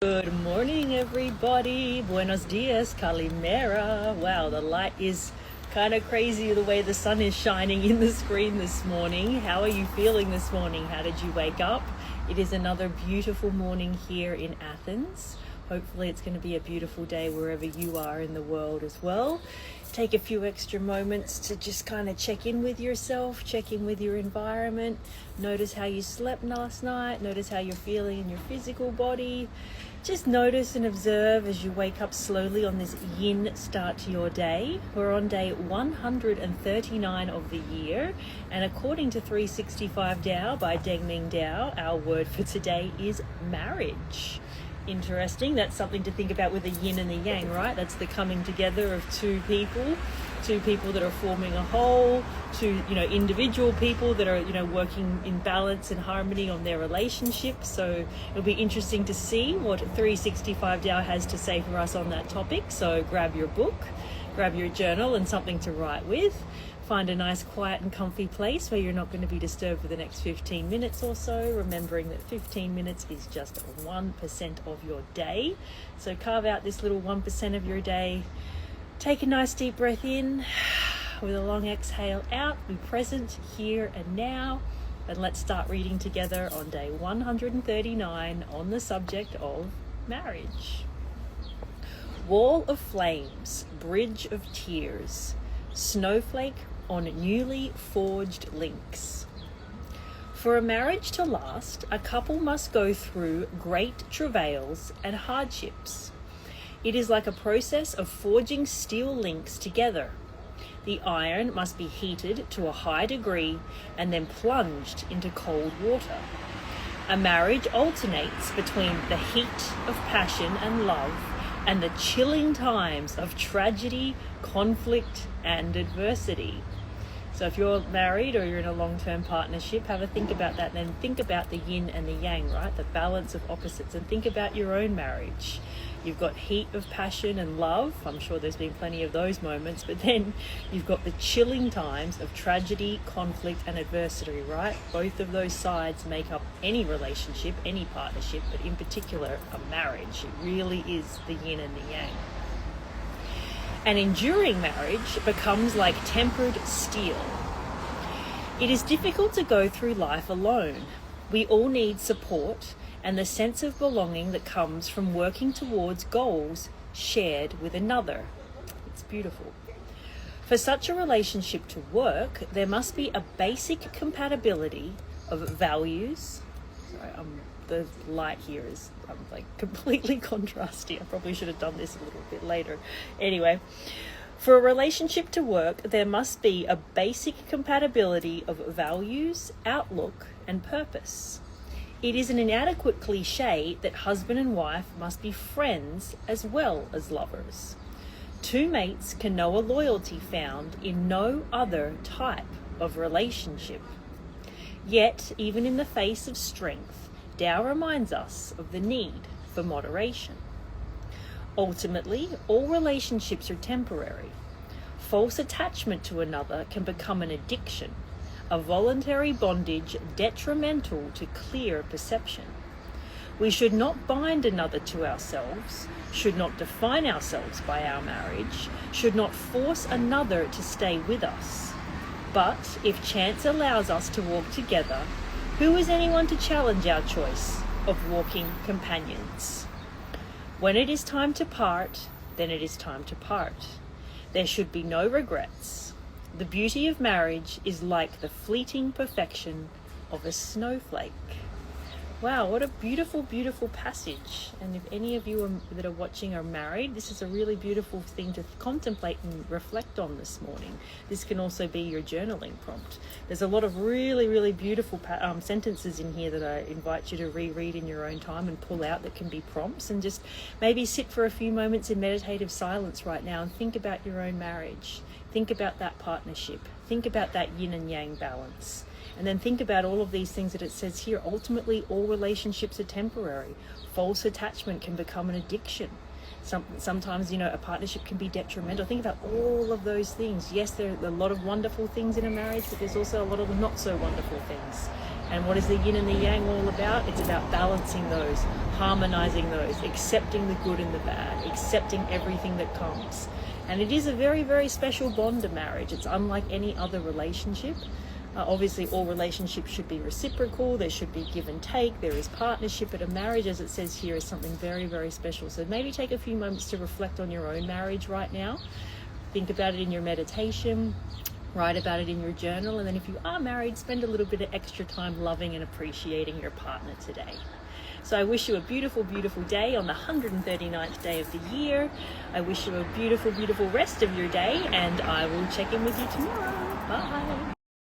Good morning, everybody. Buenos dias, Calimera. Wow, the light is kind of crazy the way the sun is shining in the screen this morning. How are you feeling this morning? How did you wake up? It is another beautiful morning here in Athens. Hopefully it's going to be a beautiful day wherever you are in the world as well. Take a few extra moments to just kind of check in with yourself, check in with your environment. Notice how you slept last night. Notice how you're feeling in your physical body. Just notice and observe as you wake up slowly on this yin start to your day. We're on day 139 of the year, and according to 365 Tao by Deng Ming Tao, our word for today is marriage. Interesting. That's something to think about with the yin and the yang, right? That's the coming together of two people that are forming a whole, two individual people that are working in balance and harmony on their relationship. So it'll be interesting to see what 365 Tao has to say for us on that topic. So grab your book, grab your journal and something to write with. Find a nice quiet and comfy place where you're not going to be disturbed for the next 15 minutes or so, remembering that 15 minutes is just 1% of your day. So carve out this little 1% of your day. Take a nice deep breath in with a long exhale out. Be present here and now. And let's start reading together on day 139 on the subject of marriage. Wall of flames, bridge of tears, snowflake on newly forged links. For a marriage to last, a couple must go through great travails and hardships. It is like a process of forging steel links together. The iron must be heated to a high degree and then plunged into cold water. A marriage alternates between the heat of passion and love and the chilling times of tragedy, conflict, and adversity. So if you're married or you're in a long-term partnership, have a think about that. Then think about the yin and the yang, right? The balance of opposites. And think about your own marriage. You've got heat of passion and love. I'm sure there's been plenty of those moments. But then you've got the chilling times of tragedy, conflict, and adversity, right? Both of those sides make up any relationship, any partnership, but in particular, a marriage. It really is the yin and the yang. An enduring marriage becomes like tempered steel. It is difficult to go through life alone. We all need support and the sense of belonging that comes from working towards goals shared with another. It's beautiful. For such a relationship to work, there must be a basic compatibility of values. The light here is completely contrasty. I probably should have done this a little bit later. Anyway, for a relationship to work, there must be a basic compatibility of values, outlook, and purpose. It is an inadequate cliche that husband and wife must be friends as well as lovers. Two mates can know a loyalty found in no other type of relationship. Yet, even in the face of strength, Tao reminds us of the need for moderation. Ultimately, all relationships are temporary. False attachment to another can become an addiction, a voluntary bondage detrimental to clear perception. We should not bind another to ourselves, should not define ourselves by our marriage, should not force another to stay with us. But if chance allows us to walk together, who is anyone to challenge our choice of walking companions? When it is time to part, then it is time to part. There should be no regrets. The beauty of marriage is like the fleeting perfection of a snowflake. Wow, what a beautiful, beautiful passage. And if any of you that are watching are married, this is a really beautiful thing to contemplate and reflect on this morning. This can also be your journaling prompt. There's a lot of really, really beautiful sentences in here that I invite you to reread in your own time and pull out that can be prompts, and just maybe sit for a few moments in meditative silence right now and think about your own marriage. Think about that partnership. Think about that yin and yang balance. And then think about all of these things that it says here. Ultimately, all relationships are temporary. False attachment can become an addiction. Sometimes, a partnership can be detrimental. Think about all of those things. Yes, there are a lot of wonderful things in a marriage, but there's also a lot of not so wonderful things. And what is the yin and the yang all about? It's about balancing those, harmonizing those, accepting the good and the bad, accepting everything that comes. And it is a very, very special bond, a marriage. It's unlike any other relationship. Obviously, all relationships should be reciprocal. There should be give and take. There is partnership. But a marriage, as it says here, is something very, very special. So maybe take a few moments to reflect on your own marriage right now. Think about it in your meditation. Write about it in your journal. And then if you are married, spend a little bit of extra time loving and appreciating your partner today. So I wish you a beautiful, beautiful day on the 139th day of the year. I wish you a beautiful, beautiful rest of your day. And I will check in with you tomorrow. Bye.